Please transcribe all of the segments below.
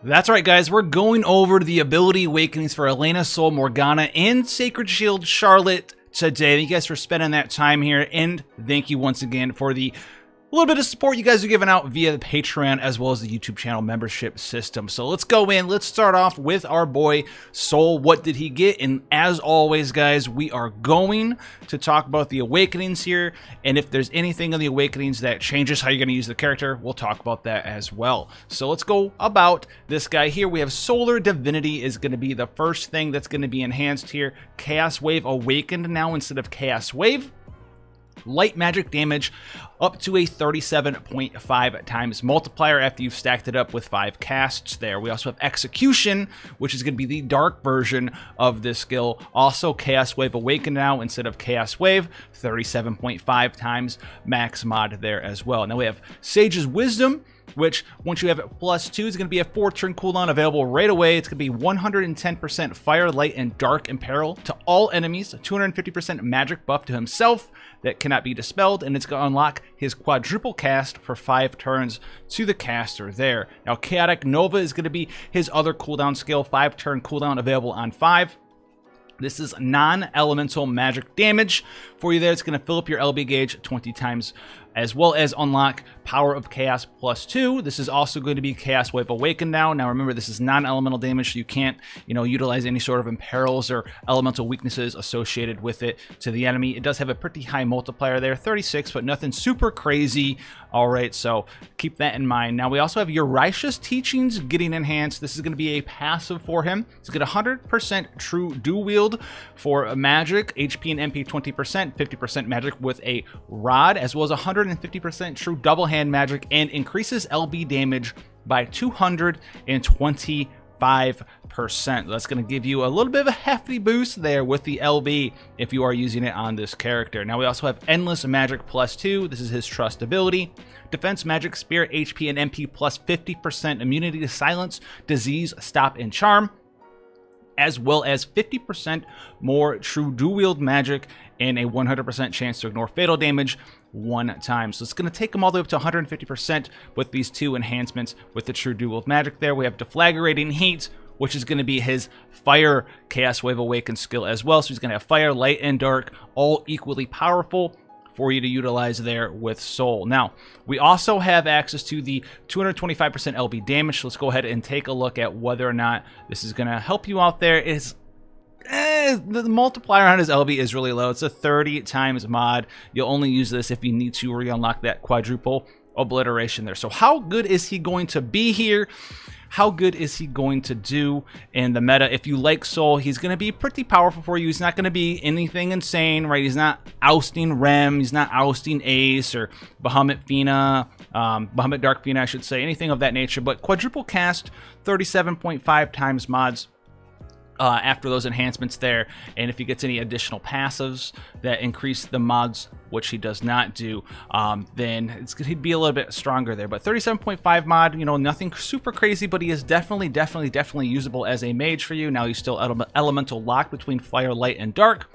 That's right, guys. We're going over the Ability Awakenings for Elena, Soul, Morgana, and Sacred Shield Charlotte today. Thank you guys for spending that time here, and thank you once again for the little bit of support you guys are giving out via the Patreon as well as the YouTube channel membership system. So let's go in. Let's start off with our boy Soul. What did he get? And as always, guys, we are going to talk about the Awakenings here. And if there's anything in the Awakenings that changes how you're going to use the character, we'll talk about that as well. So let's go about this guy here. We have Solar Divinity is going to be the first thing that's going to be enhanced here. Chaos Wave Awakened now instead of Chaos Wave. Light magic damage up to a 37.5 times multiplier after you've stacked it up with 5 casts there. We also have Execution, which is going to be the dark version of this skill. Also Chaos Wave Awaken now instead of Chaos Wave, 37.5 times max mod there as well. Now we have Sage's Wisdom, which once you have it +2 is going to be a 4-turn cooldown available right away. It's going to be 110% fire, light, and dark and peril to all enemies, 250% magic buff to himself that cannot be dispelled, and it's going to unlock his quadruple cast for 5 turns to the caster there. Now Chaotic Nova is going to be his other cooldown skill, 5-turn cooldown available on 5. This is non-elemental magic damage for you there. It's going to fill up your LB gauge 20 times, as well as unlock Power of Chaos +2. This is also going to be Chaos Wave Awakened now. Now remember, this is non-elemental damage, so you can't, utilize any sort of imperils or elemental weaknesses associated with it to the enemy. It does have a pretty high multiplier there, 36, but nothing super crazy. All right, so keep that in mind. Now we also have Eurysha's Teachings getting enhanced. This is going to be a passive for him. It's going to 100% true dual wield for magic, HP and MP 20%, 50% magic with a rod, as well as 150% true double hand magic, and increases LB damage by 225%. That's going to give you a little bit of a hefty boost there with the LB if you are using it on this character. Now we also have Endless Magic +2. This is his trust ability. Defense Magic, Spirit, HP, and MP plus 50% immunity to silence, disease, stop, and charm, as well as 50% more true dual wield magic and a 100% chance to ignore fatal damage 1 time. So it's going to take them all the way up to 150% with these 2 enhancements with the true dual wield magic there. We have Deflagrating Heat, which is going to be his Fire Chaos Wave Awakened skill as well. So he's going to have Fire, Light, and Dark all equally powerful for you to utilize there with Soul. Now, we also have access to the 225% LB damage. So let's go ahead and take a look at whether or not this is going to help you out there. The multiplier on his LB is really low. It's a 30 times mod. You'll only use this if you need to re-unlock that quadruple obliteration there. So how good is he going to be here? How good is he going to do in the meta? If you like Soul, he's going to be pretty powerful for you. He's not going to be anything insane, right? He's not ousting Rem. He's not ousting Ace or Bahamut Fina, Bahamut Dark Fina, I should say, anything of that nature. But quadruple cast, 37.5 times mods after those enhancements there. And if he gets any additional passives that increase the mods, which he does not do, then he'd be a little bit stronger there. But 37.5 mod, nothing super crazy, but he is definitely usable as a mage for you. Now he's still elemental locked between fire, light, and dark,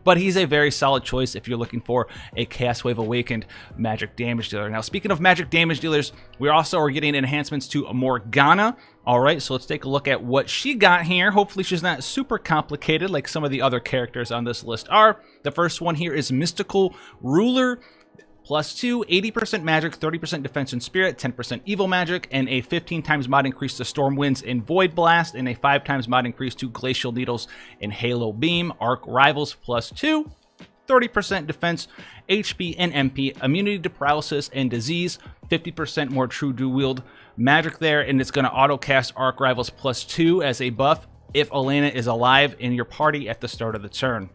but he's a very solid choice if you're looking for a Chaos Wave Awakened magic damage dealer. Now, speaking of magic damage dealers, we also are getting enhancements to Morgana. All right, so let's take a look at what she got here. Hopefully she's not super complicated like some of the other characters on this list are. The first one here is Mystical Ruler. +2, 80% magic, 30% defense and spirit, 10% evil magic, and a 15 times mod increase to Storm Winds and Void Blast, and a 5 times mod increase to Glacial Needles and Halo Beam. Arc Rivals +2, 30% defense, HP and MP, immunity to paralysis and disease, 50% more true dual wield magic there, and it's going to auto cast Arc Rivals +2 as a buff if Elena is alive in your party at the start of the turn.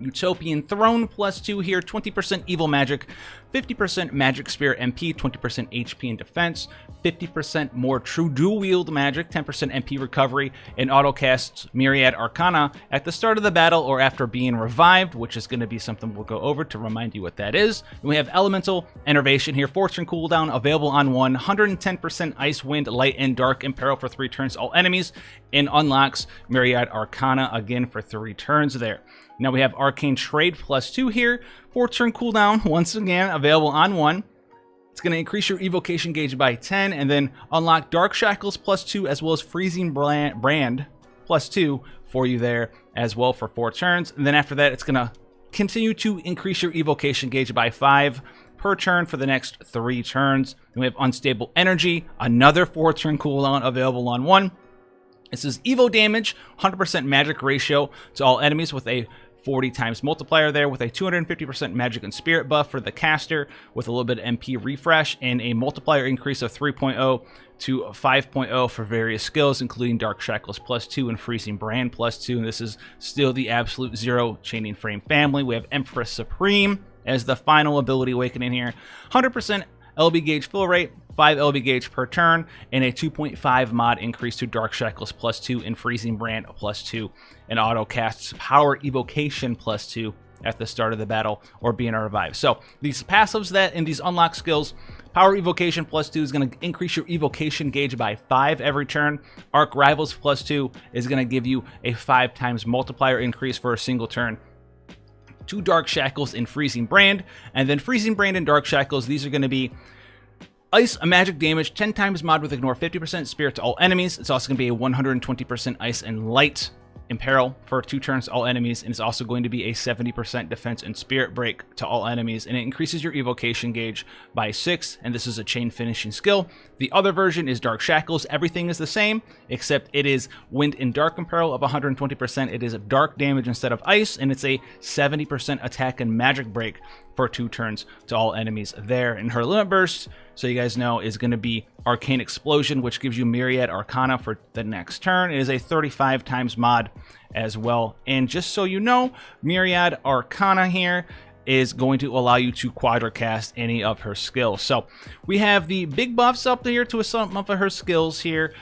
Utopian Throne +2 here, 20% evil magic, 50% magic spirit MP, 20% HP and defense, 50% more true dual wield magic, 10% MP recovery, and auto casts Myriad Arcana at the start of the battle or after being revived, which is going to be something we'll go over to remind you what that is. And we have Elemental Enervation here, 4-turn cooldown available on 1, 110% Ice, Wind, Light, and Dark Imperil for 3 turns all enemies, and unlocks Myriad Arcana again for 3 turns there. Now we have Arcane Trade +2 here, 4-turn cooldown, once again available on 1, It's going to increase your evocation gauge by 10, and then unlock Dark Shackles +2 as well as Freezing Brand +2 for you there as well for 4 turns. And then after that, it's going to continue to increase your evocation gauge by 5 per turn for the next 3 turns. And we have Unstable Energy, another 4-turn cooldown available on 1. This is Evo damage, 100% magic ratio to all enemies with a 40 times multiplier there, with a 250% magic and spirit buff for the caster, with a little bit of MP refresh, and a multiplier increase of 3.0 to 5.0 for various skills, including Dark Shackles +2 and Freezing Brand +2. And this is still the absolute 0 chaining frame family. We have Empress Supreme as the final ability awakening here. 100% LB gauge fill rate, 5 LB gauge per turn, and a 2.5 mod increase to Dark Shackles +2 and Freezing Brand +2, and auto casts Power Evocation +2 at the start of the battle or being revived. So these passives that in these unlock skills, Power Evocation +2 is going to increase your evocation gauge by 5 every turn. Arc Rivals +2 is going to give you a 5 times multiplier increase for a single turn. 2 Dark Shackles and Freezing Brand, and then Freezing Brand and Dark Shackles, these are going to be Ice, a magic damage, 10 times mod with ignore 50% spirit to all enemies. It's also going to be a 120% ice and light imperil for 2 turns to all enemies, and it's also going to be a 70% defense and spirit break to all enemies, and it increases your evocation gauge by 6, and this is a chain finishing skill. The other version is Dark Shackles. Everything is the same, except it is wind and dark imperil of 120%. It is a dark damage instead of ice, and it's a 70% attack and magic break for 2 turns to all enemies there. And her limit burst, so you guys know, is going to be Arcane Explosion, which gives you Myriad Arcana for the next turn. It is a 35 times mod as well. And just so you know, Myriad Arcana here is going to allow you to quadricast any of her skills. So we have the big buffs up there to some of her skills here.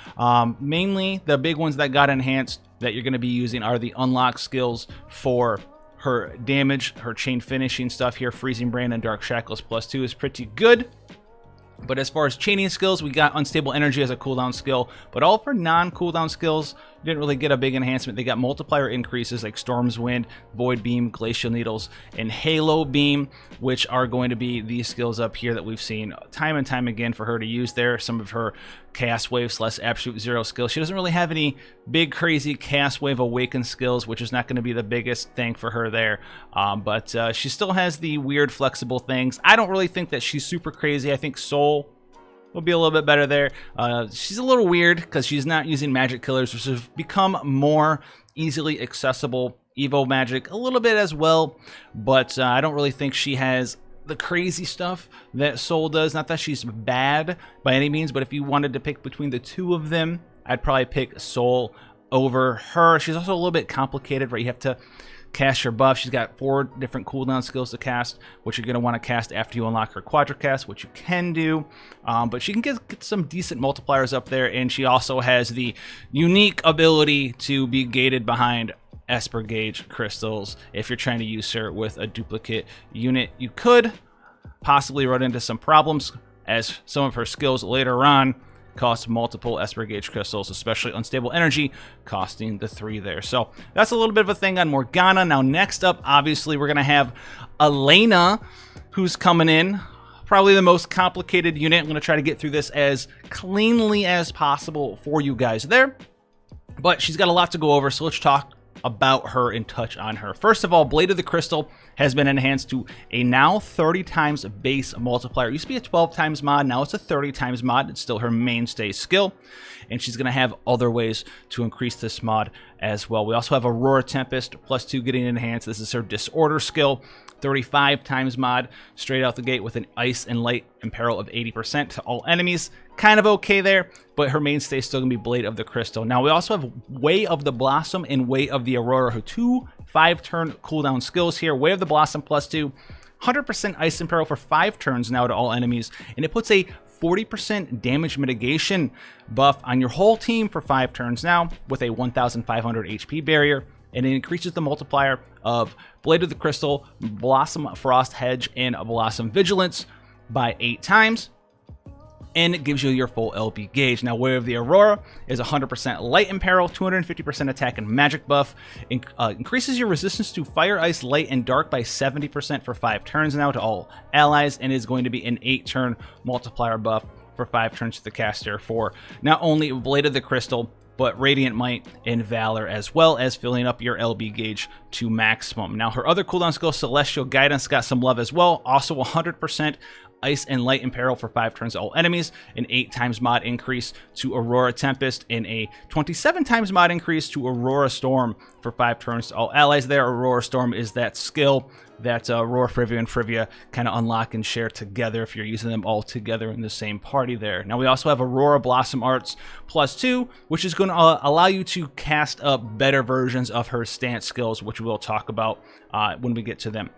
Mainly the big ones that got enhanced that you're going to be using are the unlock skills for her damage, her chain finishing stuff here. Freezing Brand and Dark Shackles +2 is pretty good. But as far as chaining skills, we got Unstable Energy as a cooldown skill, but all for non-cooldown skills, you didn't really get a big enhancement. They got multiplier increases like Storm's Wind, Void Beam, Glacial Needles, and Halo Beam, which are going to be these skills up here that we've seen time and time again for her to use there. Some of her Chaos Wave / Absolute Zero skills. She doesn't really have any big, crazy Chaos Wave Awaken skills, which is not going to be the biggest thing for her there. But she still has the weird, flexible things. I don't really think that she's super crazy. I think Soul will be a little bit better there. She's a little weird because she's not using magic killers, which have become more easily accessible Evo magic a little bit as well. But I don't really think she has the crazy stuff that Soul does. Not that she's bad by any means, but if you wanted to pick between the two of them, I'd probably pick Soul over her. She's also a little bit complicated, right? You have to cast your buff. She's got 4 different cooldown skills to cast, which you're going to want to cast after you unlock her quadricast, which you can do. But she can get some decent multipliers up there, and she also has the unique ability to be gated behind Esper Gauge crystals. If you're trying to use her with a duplicate unit, you could possibly run into some problems, as some of her skills later on cost multiple Esper Gauge crystals, especially Unstable Energy, costing the 3 there. So that's a little bit of a thing on Morgana. Now next up, obviously, we're going to have Elena, who's coming in. Probably the most complicated unit. I'm going to try to get through this as cleanly as possible for you guys there. But she's got a lot to go over, so let's talk about her and touch on her. First of all, Blade of the Crystal has been enhanced to a now 30 times base multiplier. It used to be a 12 times mod, now it's a 30 times mod. It's still her mainstay skill, and she's going to have other ways to increase this mod as well. We also have Aurora Tempest +2 getting enhanced. This is her Disorder skill, 35 times mod, straight out the gate with an Ice and Light Imperil of 80% to all enemies. Kind of okay there, but her mainstay is still going to be Blade of the Crystal. Now, we also have Way of the Blossom and Way of the Aurora, her 2 5-turn cooldown skills here. Way of the Blossom +2, 100% Ice Imperil for 5 turns now to all enemies, and it puts a 40% damage mitigation buff on your whole team for 5 turns now with a 1,500 HP barrier, and it increases the multiplier of Blade of the Crystal, Blossom Frost Hedge, and Blossom Vigilance by 8 times. and it gives you your full LB gauge. Now, Way of the Aurora is 100% light and peril, 250% attack and magic buff, increases your resistance to fire, ice, light, and dark by 70% for 5 turns now to all allies, and is going to be an 8-turn multiplier buff for 5 turns to the caster for not only Blade of the Crystal, but Radiant Might and Valor, as well as filling up your LB gauge to maximum. Now, her other cooldown skill, Celestial Guidance, got some love as well. Also 100% Ice and Light and Peril for 5 turns to all enemies, an 8 times mod increase to Aurora Tempest, and a 27 times mod increase to Aurora Storm for 5 turns to all allies there. Aurora Storm is that skill that Aurora Frivia and Frivia kind of unlock and share together if you're using them all together in the same party there. Now, we also have Aurora Blossom Arts +2, which is going to allow you to cast up better versions of her stance skills, which we'll talk about when we get to them.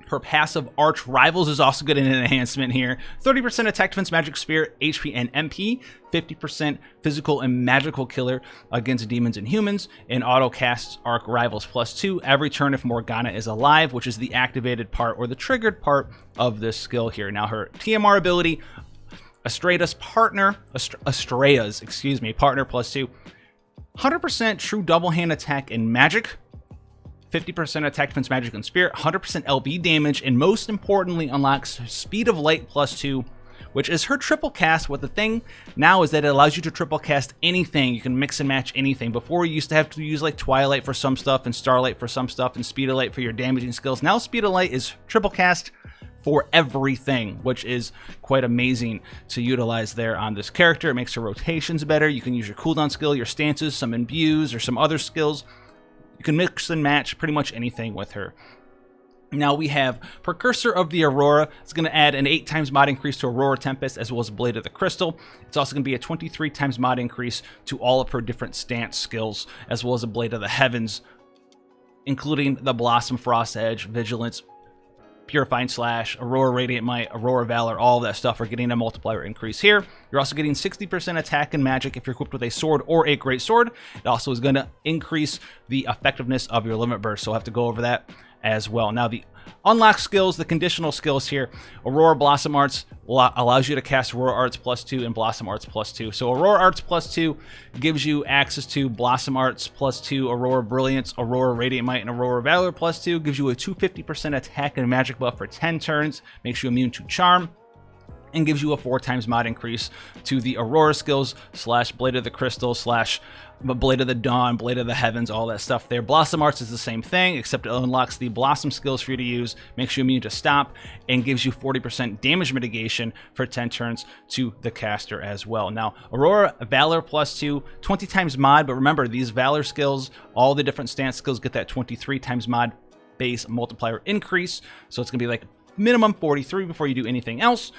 Her passive Arch Rivals is also getting an enhancement here. 30% attack, defense, magic, spirit, HP, and MP. 50% physical and magical killer against demons and humans. And auto casts Arch Rivals +2 every turn if Morgana is alive, which is the activated part or the triggered part of this skill here. Now, her TMR ability, Astrea's partner +2. 100% true double hand attack and magic. 50% attack, defense, magic, and spirit, 100% LB damage, and most importantly unlocks Speed of Light +2, which is her triple cast. What the thing now is that it allows you to triple cast anything. You can mix and match anything. Before, you used to have to use like Twilight for some stuff and Starlight for some stuff and Speed of Light for your damaging skills. Now Speed of Light is triple cast for everything, which is quite amazing to utilize there on this character. It makes her rotations better. You can use your cooldown skill, your stances, some imbues, or some other skills. You can mix and match pretty much anything with her. Now we have Precursor of the Aurora. It's going to add an 8 times mod increase to Aurora Tempest as well as Blade of the Crystal. It's also going to be a 23 times mod increase to all of her different stance skills as well as a Blade of the Heavens, including the Blossom, Frost Edge, Vigilance, Purifying Slash, Aurora Radiant Might, Aurora Valor, all of that stuff are getting a multiplier increase here. You're also getting 60% attack and magic if you're equipped with a sword or a great sword. It also is going to increase the effectiveness of your limit burst, so I'll have to go over that as well. Now, the unlock skills, the conditional skills here, Aurora Blossom Arts allows you to cast Aurora Arts +2 and Blossom Arts +2. So Aurora Arts +2 gives you access to Blossom Arts +2, Aurora Brilliance, Aurora Radiant Might, and Aurora Valor +2. Gives you a 250% attack and magic buff for 10 turns, makes you immune to Charm, and gives you a 4 times mod increase to the Aurora skills / Blade of the Crystal / Blade of the Dawn, Blade of the Heavens, all that stuff there. Blossom Arts is the same thing, except it unlocks the Blossom skills for you to use, makes you immune to Stop, and gives you 40% damage mitigation for 10 turns to the caster as well. Now, Aurora Valor +2, 20 times mod, but remember, these Valor skills, all the different stance skills get that 23 times mod base multiplier increase, so it's going to be like minimum 43 before you do anything else.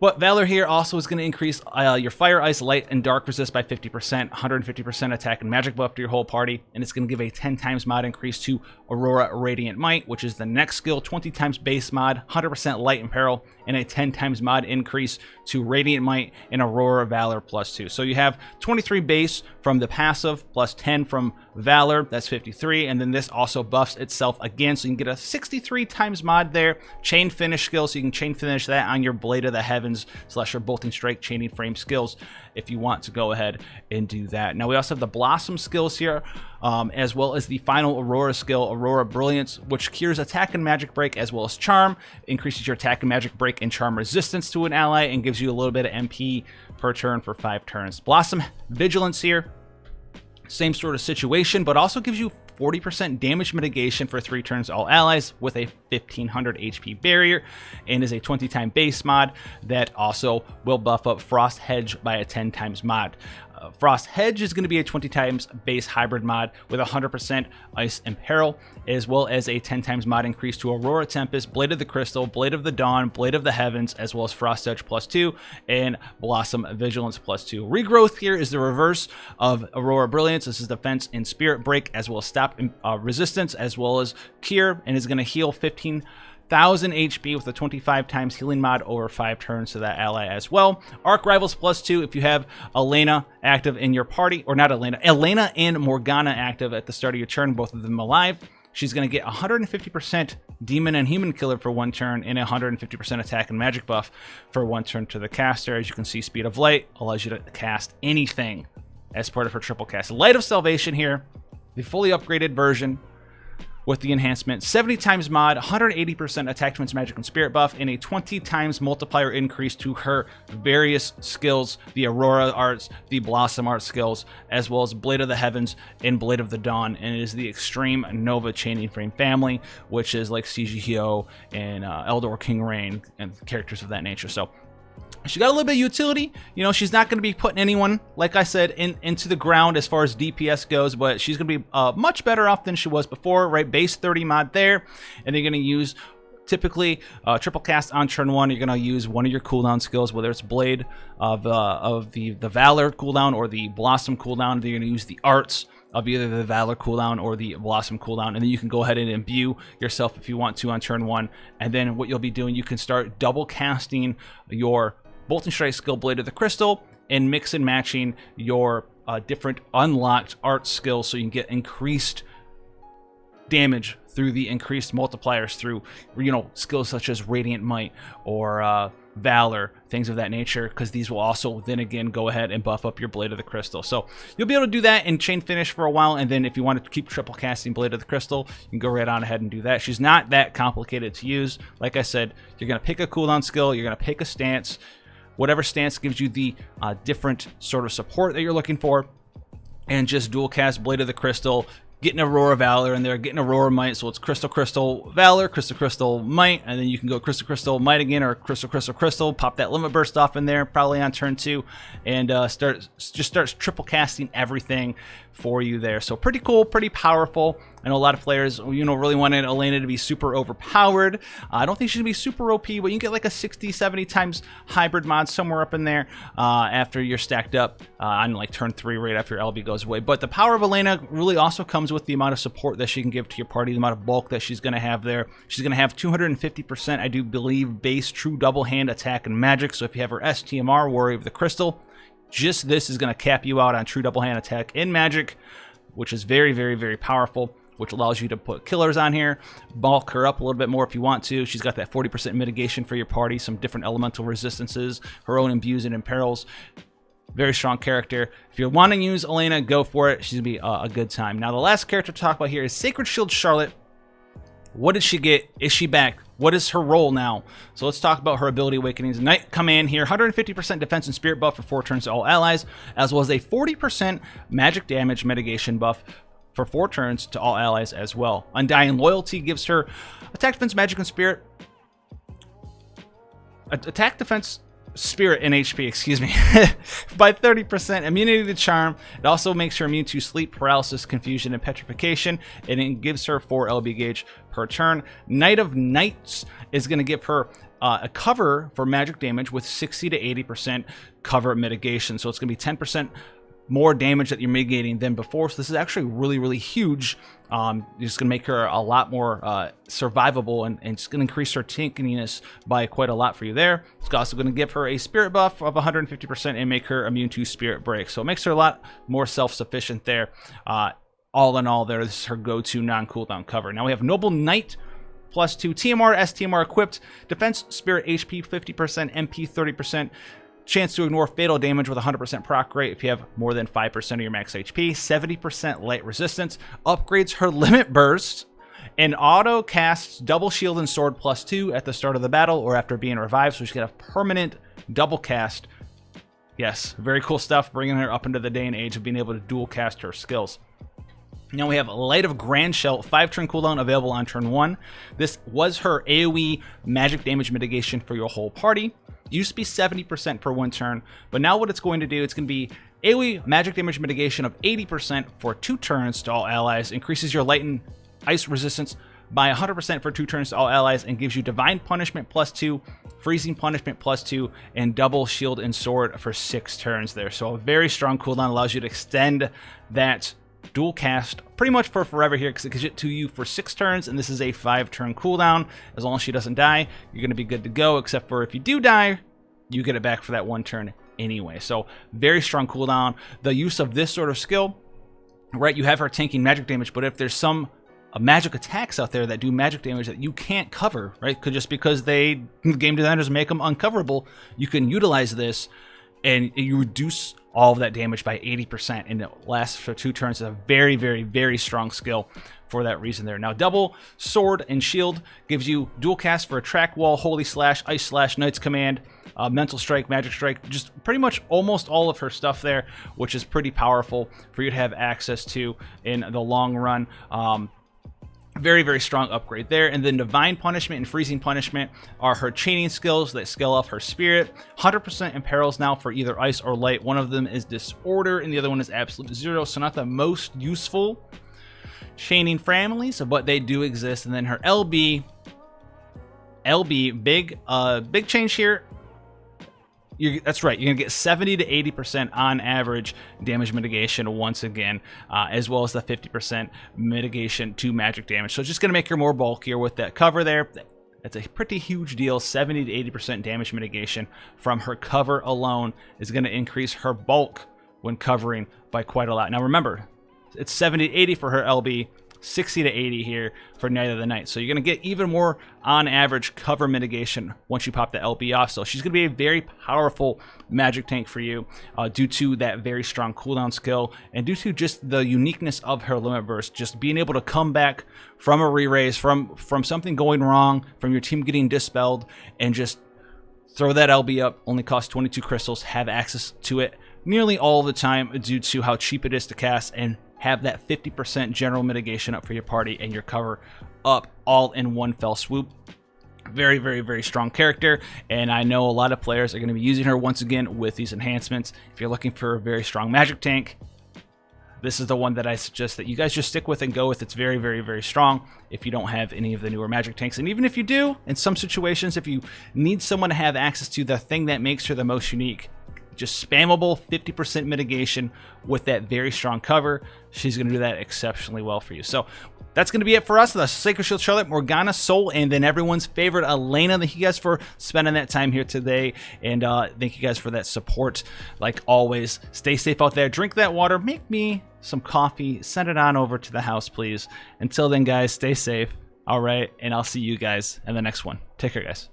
But Valor here also is going to increase your Fire, Ice, Light, and Dark resist by 50%, 150% attack and magic buff to your whole party, and it's going to give a 10 times mod increase to Aurora Radiant Might, which is the next skill, 20 times base mod, 100% Light and Peril, and a 10 times mod increase to Radiant Might and Aurora Valor +2. So you have 23 base from the passive, plus 10 from Valor, that's 53, and then this also buffs itself again, so you can get a 63 times mod there. Chain Finish skill, so you can chain finish that on your Blade of the Heavens / your Bolting Strike chaining frame skills if you want to go ahead and do that. Now we also have the Blossom skills here, as well as the final Aurora skill, Aurora Brilliance, which cures attack and magic break as well as charm, increases your attack and magic break and charm resistance to an ally, and gives you a little bit of MP per turn for 5 turns. Blossom Vigilance here, same sort of situation, but also gives you 40% damage mitigation for 3 turns to all allies with a 1500 HP barrier, and is a 20 time base mod that also will buff up Frost Hedge by a 10 times mod. Frost Hedge is going to be a 20 times base hybrid mod with 100% Ice and Peril, as well as a 10 times mod increase to Aurora Tempest, Blade of the Crystal, Blade of the Dawn, Blade of the Heavens, as well as Frost Edge +2 and Blossom Vigilance +2. Regrowth here is the reverse of Aurora Brilliance. This is Defense and Spirit Break, as well as Stop Resistance, as well as Cure, and is going to heal 15,000 HP with a 25 times healing mod over 5 turns to that ally as well. Arch Rivals +2 if you have Elena active in your party, or not Elena, Elena and Morgana active at the start of your turn, both of them alive. she's going to get 150% demon and human killer for 1 turn and 150% attack and magic buff for 1 turn to the caster. As you can see, Speed of Light allows you to cast anything as part of her triple cast. Light of Salvation here, the fully upgraded version with the enhancement, 70 times mod, 180% attack, defense, magic, and spirit buff, and a 20 times multiplier increase to her various skills, the Aurora arts, the Blossom art skills, as well as Blade of the Heavens and Blade of the Dawn. And it is the Extreme Nova Chaining Frame family, which is like CGO and Eldor King Rain and characters of that nature. So she got a little bit of utility. You know, she's not going to be putting anyone, like I said, into the ground as far as DPS goes, but she's going to be much better off than she was before, right? Base 30 mod there, and they're going to use typically triple cast on turn 1. You're going to use one of your cooldown skills, whether it's Blade of the Valor cooldown or the Blossom cooldown. You're going to use the arts of either the Valor cooldown or the Blossom cooldown, and then you can go ahead and imbue yourself if you want to on turn 1. And then what you'll be doing, you can start double casting your Bolt and Strike skill, Blade of the Crystal, and mix and matching your different unlocked art skills so you can get increased damage through the increased multipliers through, you know, skills such as Radiant Might or Valor, things of that nature, because these will also then again go ahead and buff up your Blade of the Crystal. So you'll be able to do that in Chain Finish for a while, and then if you want to keep triple casting Blade of the Crystal, you can go right on ahead and do that. She's not that complicated to use. Like I said, you're going to pick a cooldown skill, you're going to pick a stance, whatever stance gives you the different sort of support that you're looking for, and just dual cast Blade of the Crystal, getting Aurora Valor in there, getting Aurora Might, so it's Crystal Valor, Crystal Might, and then you can go Crystal Might again, or Crystal, pop that Limit Burst off in there, probably on turn 2, and starts triple casting everything for you there. So pretty cool, pretty powerful. I know a lot of players, you know, really wanted Elena to be super overpowered. I don't think she's gonna be super OP, but you can get like a 60, 70 times hybrid mod somewhere up in there after you're stacked up on like turn 3, right after your LB goes away. But the power of Elena really also comes with the amount of support that she can give to your party, the amount of bulk that she's gonna have there. She's gonna have 250%, I do believe, base true double hand attack and magic. So if you have her STMR, Warrior of the Crystal, just this is gonna cap you out on true double hand attack and magic, which is very, very, very powerful, which allows you to put killers on here, bulk her up a little bit more if you want to. She's got that 40% mitigation for your party, some different elemental resistances, her own imbues and imperils. Very strong character. If you're wanting to use Elena, go for it. She's gonna be a good time. Now, the last character to talk about here is Sacred Shield Charlotte. What did she get? Is she back? What is her role now? So let's talk about her ability awakenings. Knight Command here, 150% defense and spirit buff for 4 turns to all allies, as well as a 40% magic damage mitigation buff for 4 turns to all allies as well. Undying Loyalty gives her attack, defense, magic, and spirit. Attack, defense, spirit, and HP, excuse me, by 30%. Immunity to charm. It also makes her immune to sleep, paralysis, confusion, and petrification, and it gives her 4 LB gauge per turn. Knight of Knights is going to give her a cover for magic damage with 60 to 80% cover mitigation. So it's going to be 10% more damage that you're mitigating than before. So this is actually really, really huge. It's going to make her a lot more survivable, and it's going to increase her tankiness by quite a lot for you there. It's also going to give her a spirit buff of 150% and make her immune to spirit break. So it makes her a lot more self-sufficient there. All in all, there, this is her go-to non-cooldown cover. Now we have Noble Knight, +2 TMR, STMR equipped, defense, spirit, HP 50%, MP 30%, chance to ignore fatal damage with 100% proc rate if you have more than 5% of your max HP, 70% light resistance, upgrades her limit burst, and auto casts double shield and sword +2 at the start of the battle or after being revived, so she's got a permanent double cast. Yes, very cool stuff, bringing her up into the day and age of being able to dual cast her skills. Now we have Light of Grand Shell, 5-turn cooldown available on turn 1. This was her AoE magic damage mitigation for your whole party. Used to be 70% for 1 turn, but now what it's going to do, it's going to be AoE magic damage mitigation of 80% for 2 turns to all allies, increases your light and ice resistance by 100% for 2 turns to all allies, and gives you Divine Punishment +2, Freezing Punishment +2, and double shield and sword for 6 turns there. So a very strong cooldown, allows you to extend that dual cast pretty much for forever here, because it gives it to you for 6 turns, and this is a 5-turn cooldown. As long as she doesn't die, you're going to be good to go, except for if you do die, you get it back for that 1 turn anyway. So very strong cooldown. The use of this sort of skill, right, you have her tanking magic damage, but if there's some magic attacks out there that do magic damage that you can't cover, right? Just because game designers make them uncoverable, you can utilize this and you reduce all of that damage by 80%, and it lasts for 2 turns. It's a very, very, very strong skill for that reason there. Now, double sword and shield gives you dual cast for Attract Wall, Holy Slash, Ice Slash, Knight's Command, Mental Strike, Magic Strike, just pretty much almost all of her stuff there, which is pretty powerful for you to have access to in the long run. Very, very strong upgrade there. And then Divine Punishment and Freezing Punishment are her chaining skills that scale off her spirit. 100% imperils now for either ice or light. One of them is Disorder and the other one is Absolute Zero, so not the most useful chaining families, but they do exist. And then her LB, big change here. That's right, you're going to get 70 to 80% on average damage mitigation once again, as well as the 50% mitigation to magic damage. So it's just going to make her more bulkier with that cover there. That's a pretty huge deal. 70 to 80% damage mitigation from her cover alone is going to increase her bulk when covering by quite a lot. Now remember, it's 70 to 80 for her LB, 60 to 80 here for Night of the Night. So you're going to get even more on average cover mitigation once you pop the LB off. So she's going to be a very powerful magic tank for you due to that very strong cooldown skill and due to just the uniqueness of her limit burst, just being able to come back from a re-raise, from something going wrong, from your team getting dispelled, and just throw that LB up. Only costs 22 crystals, have access to it nearly all the time due to how cheap it is to cast, and have that 50% general mitigation up for your party and your cover up all in one fell swoop. Very, very, very strong character, and I know a lot of players are going to be using her once again with these enhancements. If you're looking for a very strong magic tank, this is the one that I suggest that you guys just stick with and go with. It's very, very, very strong if you don't have any of the newer magic tanks. And even if you do, in some situations, if you need someone to have access to the thing that makes her the most unique, just spammable 50% mitigation with that very strong cover, she's going to do that exceptionally well for you. So that's going to be it for us. The Sacred Shield Charlotte, Morgana, Soul, and then everyone's favorite Elena. Thank you guys for spending that time here today, and thank you guys for that support. Like always, stay safe out there. Drink that water. Make me some coffee. Send it on over to the house, please. Until then, guys, stay safe. All right, and I'll see you guys in the next one. Take care, guys.